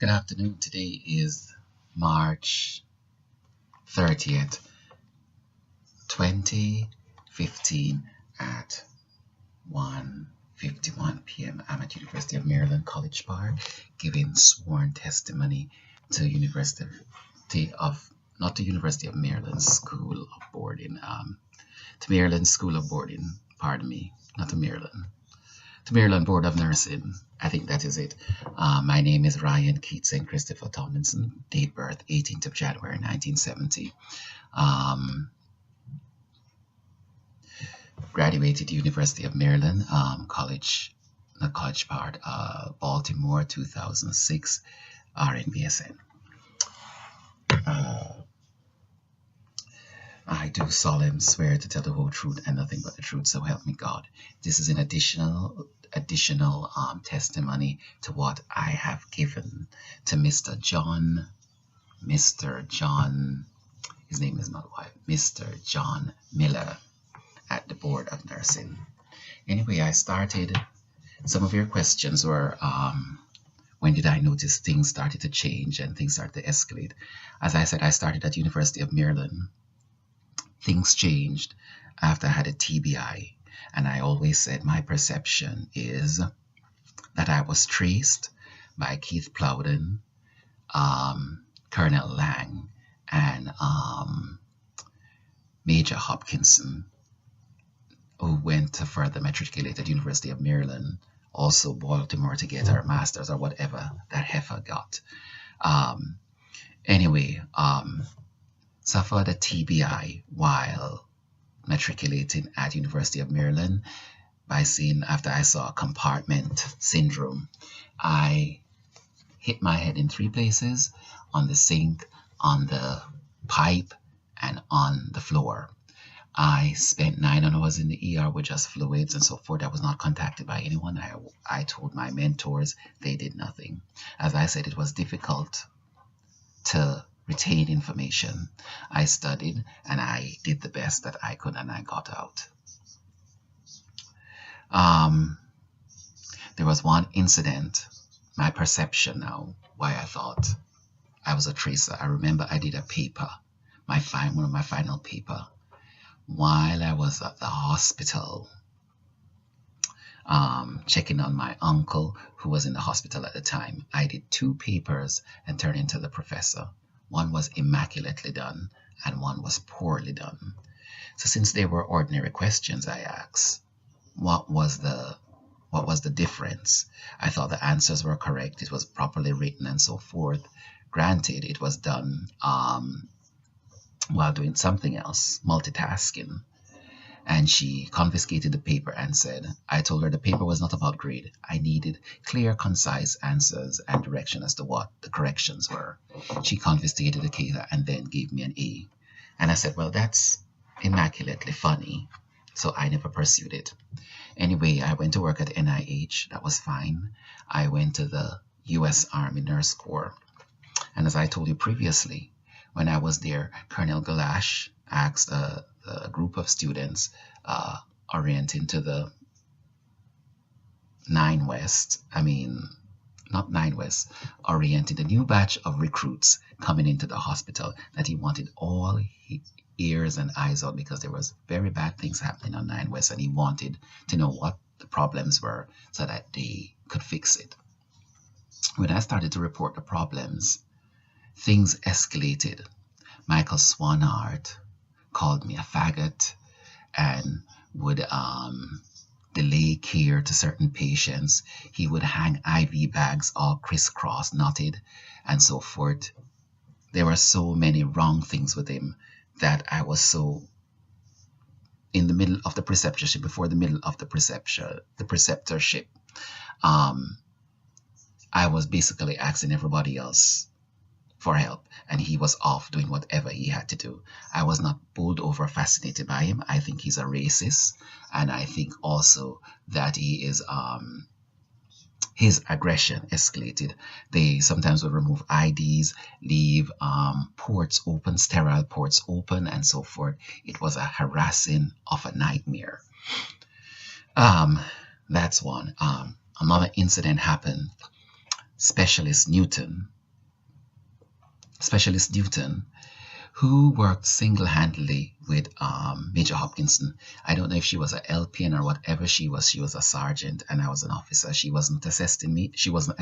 Good afternoon. Today is March 30th, 2015 at 1:51 p.m. I'm at University of Maryland, College Park, giving sworn testimony to not the University of Maryland School of Boarding, to Maryland School of Boarding, pardon me, not to Maryland. To Maryland Board of Nursing. I think that is it. My name is Ryan Keats St. Christopher Tomlinson. Date birth 18th of January 1970. Graduated University of Maryland, College Park, Baltimore, 2006, RN/BSN. I do solemnly swear to tell the whole truth and nothing but the truth, so help me God. This is an additional testimony to what I have given to Mr. John, his name is not wife, Mr. John Miller at the Board of Nursing. Anyway, I started, some of your questions were, when did I notice things started to change and things started to escalate? As I said, I started at University of Maryland. Things changed after I had a TBI, and I always said my perception is that I was traced by Keith Plowden, Colonel Lang, and Major Hopkinson, who went to further matriculate at University of Maryland, also Baltimore, to get her master's or whatever that heifer got. Suffered a TBI while matriculating at University of Maryland after I saw compartment syndrome. I hit my head in 3 places: on the sink, on the pipe, and on the floor. I spent 9 hours in the ER with just fluids and so forth. I was not contacted by anyone. I told my mentors. They did nothing. As I said, it was difficult to retain information. I studied and I did the best that I could, and I got out. There was one incident, my perception now, why I thought I was a tracer. I remember I did a paper, one of my final paper, while I was at the hospital, checking on my uncle who was in the hospital at the time. I did 2 papers and turned into the professor. One was immaculately done and one was poorly done. So since they were ordinary questions, I asked, what was the difference? I thought the answers were correct. It was properly written and so forth. Granted, it was done while doing something else, multitasking. And she confiscated the paper and said, I told her the paper was not about grade. I needed clear, concise answers and direction as to what the corrections were. She confiscated the case and then gave me an A. And I said, well, that's immaculately funny. So I never pursued it. Anyway, I went to work at NIH. That was fine. I went to the U.S. Army Nurse Corps. And as I told you previously, when I was there, Colonel Galash asked a group of students orienting to the 9 West, orienting the new batch of recruits coming into the hospital, that he wanted all ears and eyes out because there was very bad things happening on 9 West, and he wanted to know what the problems were so that they could fix it. When I started to report the problems, things escalated. Michael Swanhart called me a faggot and would delay care to certain patients. He would hang IV bags all crisscross, knotted, and so forth. There were so many wrong things with him that I was so in the middle of the preceptorship, before the middle of the preceptorship. I was basically asking everybody else for help, and he was off doing whatever he had to do. I was not bowled over, fascinated by him. I think he's a racist, and I think also that he is his aggression escalated. They sometimes would remove IDs, leave ports open, sterile ports open, and so forth. It was a harassing of a nightmare. That's one. Another incident happened Specialist Newton, who worked single-handedly with Major Hopkinson. I don't know if she was a LPN or whatever she was. She was a sergeant and I was an officer. She wasn't assisting me. She wasn't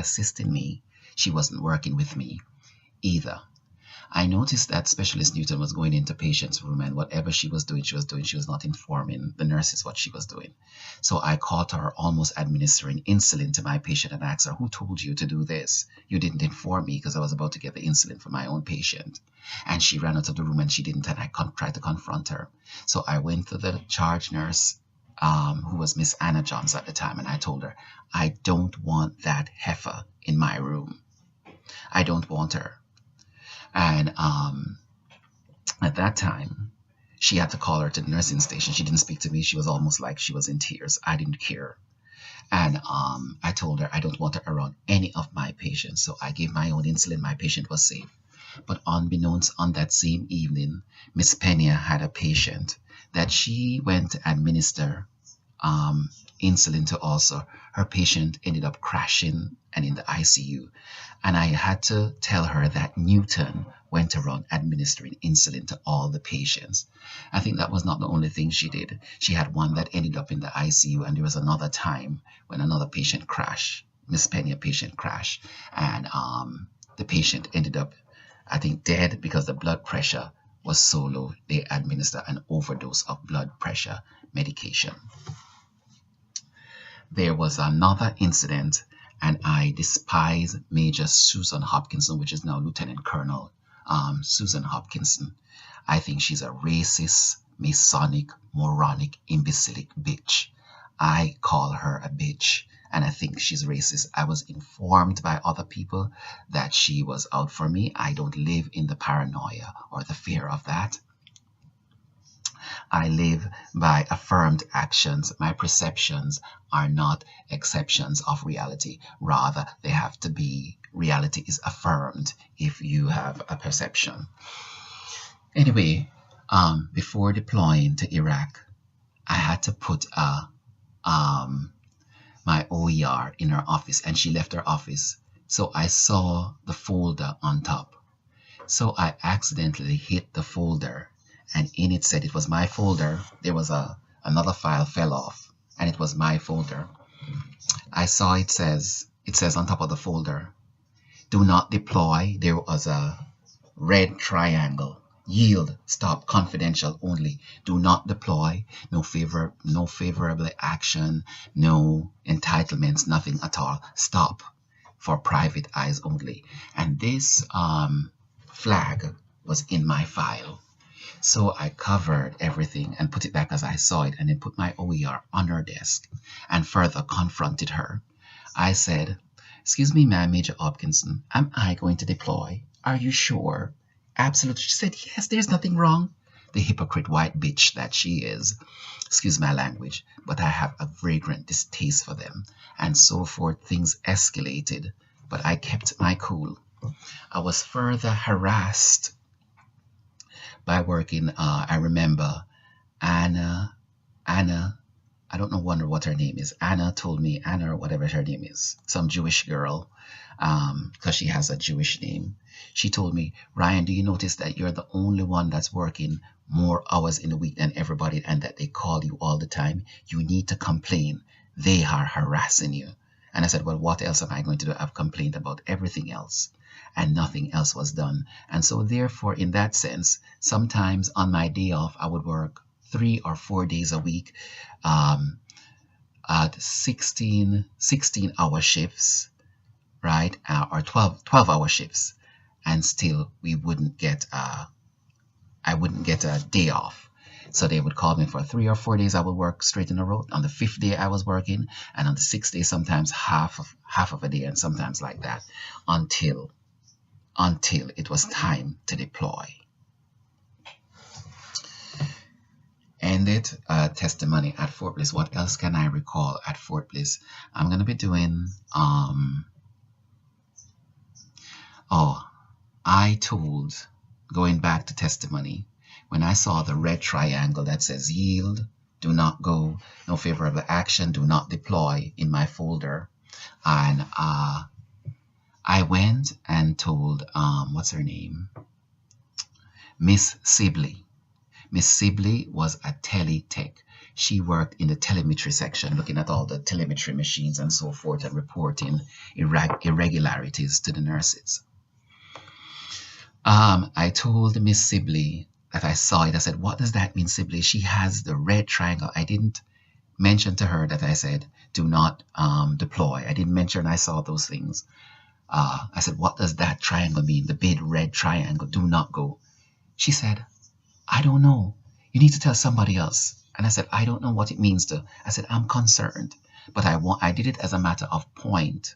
working with me either. I noticed that Specialist Newton was going into patient's room, and whatever she was doing, she was not informing the nurses what she was doing. So I caught her almost administering insulin to my patient and asked her, who told you to do this? You didn't inform me, because I was about to get the insulin for my own patient. And she ran out of the room and she didn't, and I tried to confront her. So I went to the charge nurse, who was Miss Anna Johns at the time, and I told her, I don't want that heifer in my room. I don't want her. And at that time, she had to call her to the nursing station. She didn't speak to me. She was almost like she was in tears. I didn't care. And I told her I don't want her around any of my patients. So I gave my own insulin. My patient was safe. But unbeknownst, on that same evening, Miss Pena had a patient that she went to administer insulin to also. Her patient ended up crashing and in the ICU. And I had to tell her that Newton went around administering insulin to all the patients. I think that was not the only thing she did. She had one that ended up in the ICU, and there was another time when another patient crashed, Miss Pena patient crashed, and the patient ended up, I think, dead because the blood pressure was so low. They administered an overdose of blood pressure medication. There was another incident, and I despise Major Susan Hopkinson, which is now Lieutenant Colonel Susan Hopkinson. I think she's a racist, Masonic, moronic, imbecilic bitch. I call her a bitch, and I think she's racist. I was informed by other people that she was out for me. I don't live in the paranoia or the fear of that. I live by affirmed actions. My perceptions are not exceptions of reality. Rather, they have to be, reality is affirmed if you have a perception. Anyway, before deploying to Iraq, I had to put my OER in her office, and she left her office. So I saw the folder on top. So I accidentally hit the folder, and in it said it was my folder. There was another file fell off, and it was my folder. I saw it says on top of the folder, do not deploy. There was a red triangle. Yield, stop, confidential only. Do not deploy. No favorable action, no entitlements, nothing at all. Stop, for private eyes only. And this flag was in my file. So I covered everything and put it back as I saw it, and then put my OER on her desk and further confronted her. I said, excuse me, ma'am, Major Hopkinson, am I going to deploy? Are you sure? Absolutely. She said, yes, there's nothing wrong. The hypocrite white bitch that she is. Excuse my language, but I have a vagrant distaste for them. And so forth, things escalated, but I kept my cool. I was further harassed by working, I remember Anna, I don't wonder what her name is. Anna told me, Anna or whatever her name is, some Jewish girl, because she has a Jewish name. She told me, Ryan, do you notice that you're the only one that's working more hours in a week than everybody, and that they call you all the time? You need to complain. They are harassing you. And I said, well, what else am I going to do? I've complained about everything else, and nothing else was done. And so therefore, in that sense, sometimes on my day off, I would work 3 or 4 days a week at 16-hour shifts, right? Or 12-hour shifts. And still we wouldn't get, I wouldn't get a day off. So they would call me for 3 or 4 days. I would work straight in a row. On the 5th day I was working, and on the 6th day, sometimes half of a day, and sometimes like that, until it was time to deploy. Ended testimony at Fort Bliss. What else can I recall at Fort Bliss? I'm going to be doing, I told, going back to testimony, when I saw the red triangle that says yield, do not go, no favorable action, do not deploy in my folder, and I went and told, what's her name? Miss Sibley. Miss Sibley was a teletech. She worked in the telemetry section, looking at all the telemetry machines and so forth and reporting irregularities to the nurses. I told Miss Sibley that I saw it. I said, what does that mean, Sibley? She has the red triangle. I didn't mention to her that I said, do not deploy. I didn't mention I saw those things. I said, what does that triangle mean? The big red triangle, do not go. She said, I don't know. You need to tell somebody else. And I said, I don't know what it means to. I said, I'm concerned. But I did it as a matter of point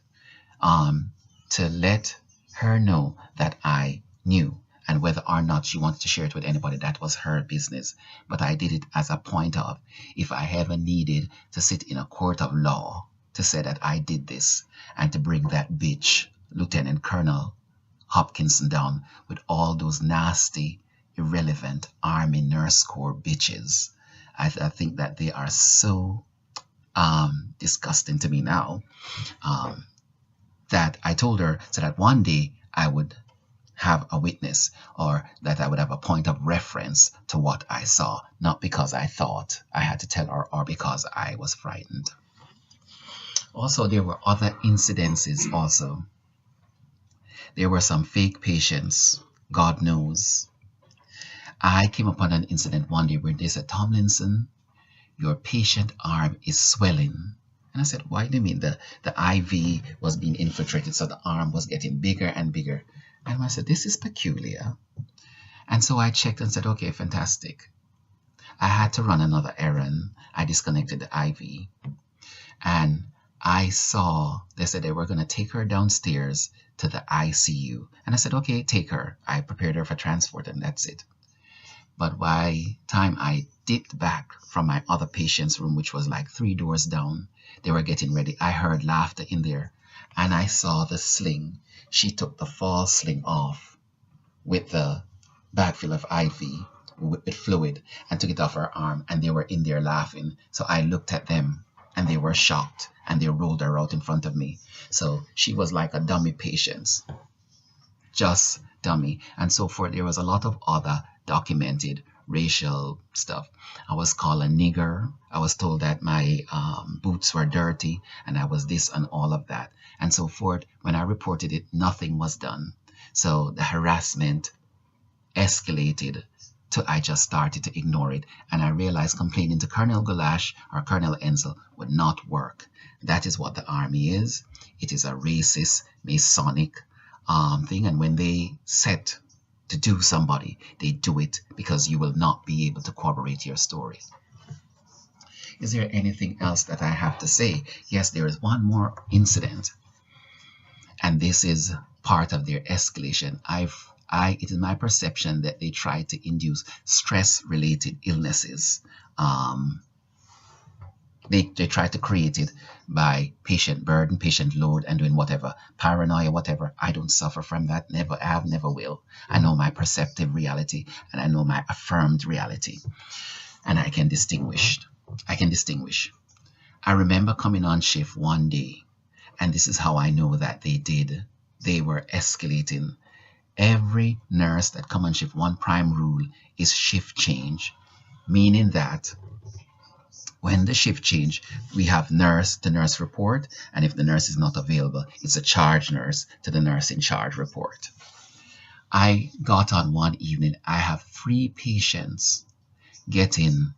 to let her know that I knew. And whether or not she wanted to share it with anybody, that was her business. But I did it as a point of, if I ever needed to sit in a court of law to say that I did this and to bring that bitch, Lieutenant Colonel Hopkinson, down with all those nasty, irrelevant Army Nurse Corps bitches. I think that they are so disgusting to me now that I told her so that one day I would have a witness, or that I would have a point of reference to what I saw, not because I thought I had to tell her or because I was frightened. Also, there were other incidences also. There were some fake patients, God knows. I came upon an incident one day where they said, Tomlinson, your patient arm is swelling. And I said, why do you mean? The IV was being infiltrated, so the arm was getting bigger and bigger. And I said, this is peculiar. And so I checked and said, okay, fantastic. I had to run another errand. I disconnected the IV. And I saw, they said they were going to take her downstairs to the ICU. And I said, okay, take her. I prepared her for transport, and that's it. But by the time I dipped back from my other patient's room, which was like 3 doors down, they were getting ready. I heard laughter in there, and I saw the sling. She took the false sling off with the bag full of IV with fluid and took it off her arm, and they were in there laughing. So I looked at them, and they were shocked, and they rolled her out in front of me. So she was like a dummy patient, just dummy, and so forth. There was a lot of other documented racial stuff. I was called a nigger. I was told that my boots were dirty, and I was this and all of that, and so forth. When I reported it, nothing was done. So the harassment escalated till I just started to ignore it, and I realized complaining to Colonel Gulash or Colonel Enzel would not work. That is what the Army is. It is a racist, Masonic thing, and when they set to do somebody, they do it because you will not be able to corroborate your story. Is there anything else that I have to say? Yes, there is one more incident, and this is part of their escalation. It is my perception that they try to induce stress-related illnesses. They try to create it by patient burden, patient load, and doing whatever, paranoia, whatever. I don't suffer from that. Never have, never will. I know my perceptive reality, and I know my affirmed reality, and I can distinguish. I remember coming on shift one day, and this is how I know that they were escalating. Every nurse that come on shift, one prime rule is shift change, meaning that when the shift change, we have the nurse report, and if the nurse is not available, it's a charge nurse to the nurse in charge report. I got on one evening, I have 3 patients getting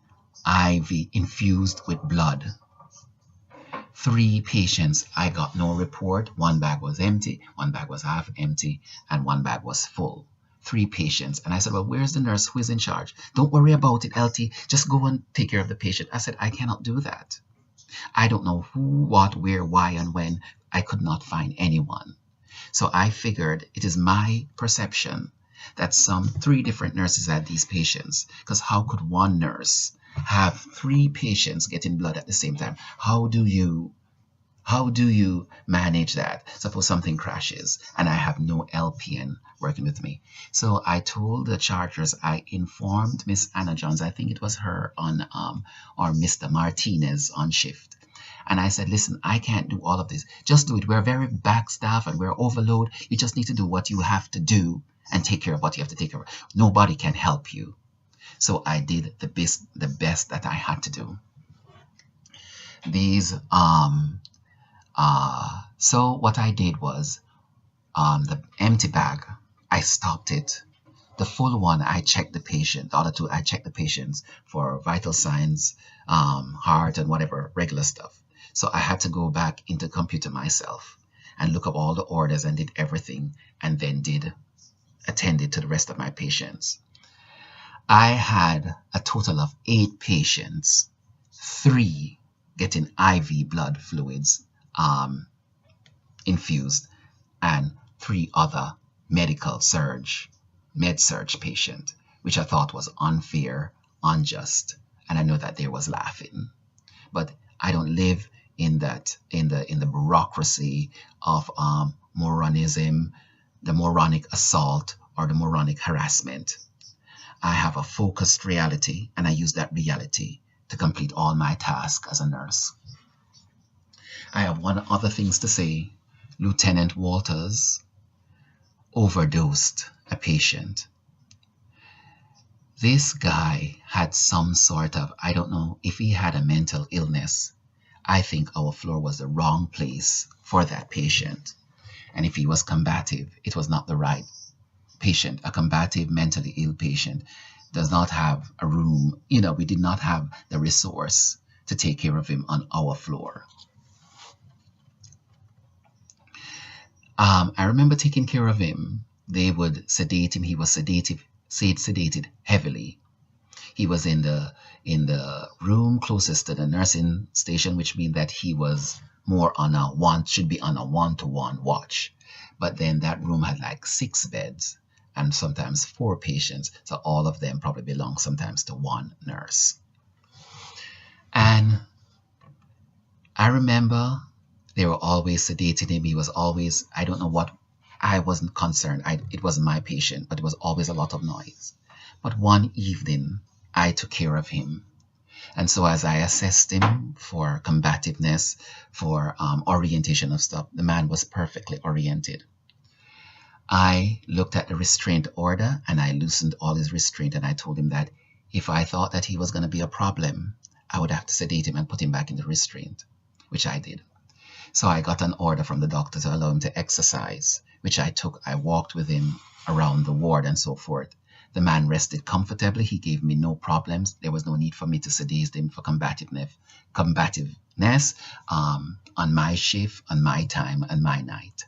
IV infused with blood. 3 patients, I got no report. 1 bag was empty, 1 bag was half empty, and 1 bag was full. 3 patients. And I said, well, where's the nurse who is in charge? Don't worry about it, LT. Just go and take care of the patient. I said, I cannot do that. I don't know who, what, where, why, and when. I could not find anyone. So I figured it is my perception that 3 different nurses had these patients. Because how could one nurse have 3 patients getting blood at the same time? How do you manage that? Suppose something crashes and I have no LPN working with me. So I told the chargers, I informed Miss Anna Johns, I think it was her on or Mr. Martinez on shift. And I said, listen, I can't do all of this. Just do it. We're very backstaffed and we're overloaded. You just need to do what you have to do and take care of what you have to take care of. Nobody can help you. So I did the best that I had to do. So what I did was, the empty bag, I stopped it. The full one, I checked the patient. The other two, I checked the patients for vital signs, heart and whatever, regular stuff. So I had to go back into the computer myself and look up all the orders and did everything, and then attended to the rest of my patients. I had a total of 8 patients, 3 getting IV blood fluids infused, and 3 other med surg patient, which I thought was unfair, unjust, and I know that they was laughing. But I don't live in the bureaucracy of moronism, the moronic assault, or the moronic harassment. I have a focused reality, and I use that reality to complete all my tasks as a nurse. I have one other things to say. Lieutenant Walters overdosed a patient. This guy had some sort of, I don't know if he had a mental illness. I think our floor was the wrong place for that patient. And if he was combative, it was not the right patient. A combative, mentally ill patient does not have a room. We did not have the resource to take care of him on our floor. I remember taking care of him. They would sedate him. He was sedated heavily. He was in the room closest to the nursing station, which means that he was more should be on a one-to-one watch. But then that room had like 6 beds and sometimes 4 patients. So all of them probably belong sometimes to one nurse. And I remember they were always sedating him. He was always, I don't know what, I wasn't concerned. It wasn't my patient, but it was always a lot of noise. But one evening, I took care of him. And so as I assessed him for combativeness, for orientation of stuff, the man was perfectly oriented. I looked at the restraint order and I loosened all his restraint, and I told him that if I thought that he was going to be a problem, I would have to sedate him and put him back in the restraint, which I did. So I got an order from the doctor to allow him to exercise, which I took. I walked with him around the ward and so forth. The man rested comfortably. He gave me no problems. There was no need for me to sedate him for combativeness on my shift, on my time, and my night.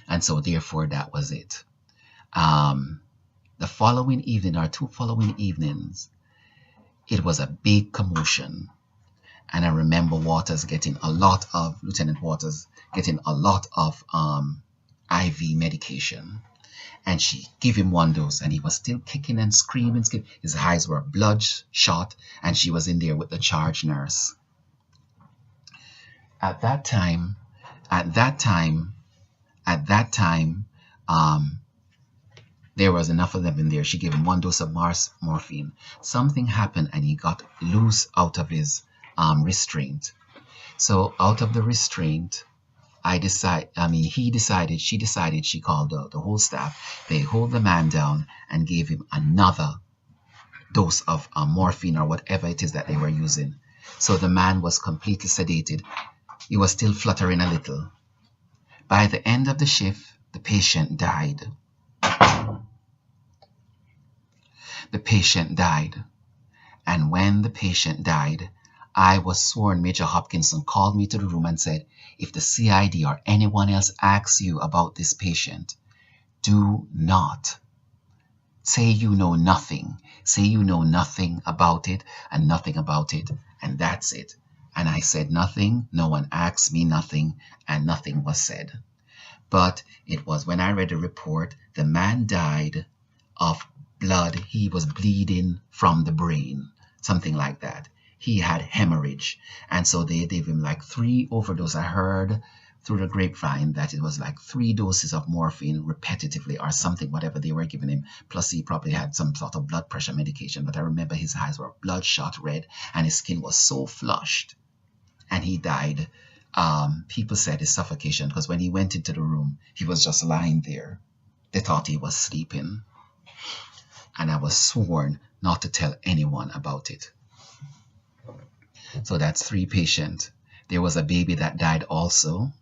And so therefore that was it. The following evening, or 2 following evenings, it was a big commotion. And I remember Lieutenant Waters getting a lot of IV medication. And she gave him 1 dose, and he was still kicking and screaming. His eyes were bloodshot, and she was in there with the charge nurse. At that time, there was enough of them in there. She gave him 1 dose of morphine. Something happened, and he got loose out of his restraint. So out of the restraint, she decided, she called the whole staff. They hold the man down and gave him another dose of morphine or whatever it is that they were using. So the man was completely sedated. He was still fluttering a little. By the end of the shift, the patient died. The patient died. And when the patient died, I was sworn Major Hopkinson called me to the room and said, if the CID or anyone else asks you about this patient, do not say you know nothing. Say you know nothing about it, and that's it. And I said nothing. No one asked me nothing, and nothing was said. But it was when I read the report, the man died of blood. He was bleeding from the brain, something like that. He had hemorrhage, and so they gave him like 3 overdoses. I heard through the grapevine that it was like 3 doses of morphine repetitively or something, whatever they were giving him. Plus he probably had some sort of blood pressure medication. But I remember his eyes were bloodshot red and his skin was so flushed. and he died. People said it's suffocation because when he went into the room, he was just lying there. They thought he was sleeping, and I was sworn not to tell anyone about it. So that's 3 patients. There was a baby that died also.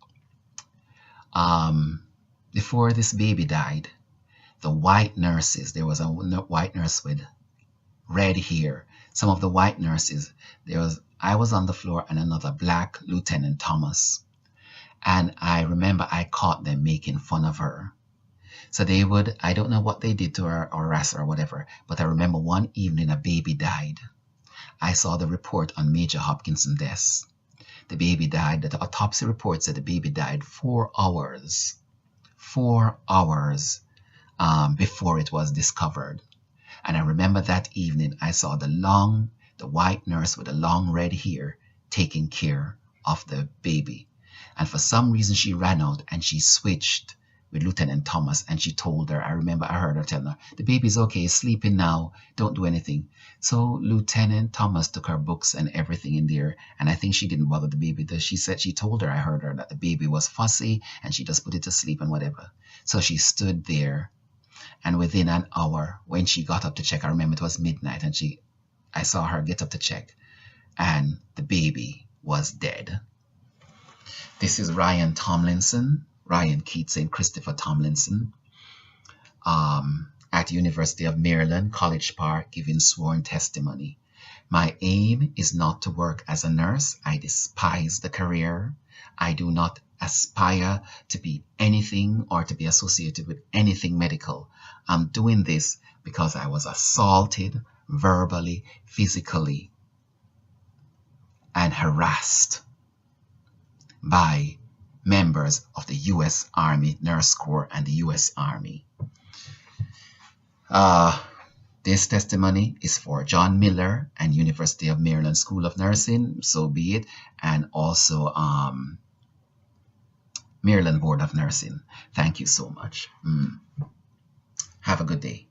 Before this baby died, the white nurses, there was a white nurse with red hair. Some of the white nurses, I was on the floor and another black Lieutenant Thomas. And I remember I caught them making fun of her. So they would, I don't know what they did to her or harass her or whatever, but I remember one evening a baby died. I saw the report on Major Hopkinson's death. The baby died, the autopsy report said the baby died 4 hours. 4 hours before it was discovered. And I remember that evening I saw the white nurse with the long red hair taking care of the baby. And for some reason she ran out and she switched with Lieutenant Thomas, and she told her, I remember I heard her telling her, the baby's okay, he's sleeping now, don't do anything. So Lieutenant Thomas took her books and everything in there, and I think she didn't bother the baby. She told her, I heard her, that the baby was fussy and she just put it to sleep and whatever. So she stood there, and within an hour, when she got up to check, I remember it was midnight, and I saw her get up to check, and the baby was dead. This is Ryan Tomlinson, Ryan Keats and Christopher Tomlinson, at University of Maryland, College Park, giving sworn testimony. My aim is not to work as a nurse. I despise the career. I do not aspire to be anything or to be associated with anything medical. I'm doing this because I was assaulted verbally, physically, and harassed by members of the U.S. Army Nurse Corps and the U.S. Army. This testimony is for John Miller and University of Maryland School of Nursing, so be it, and also Maryland Board of Nursing. Thank you so much. Have a good day.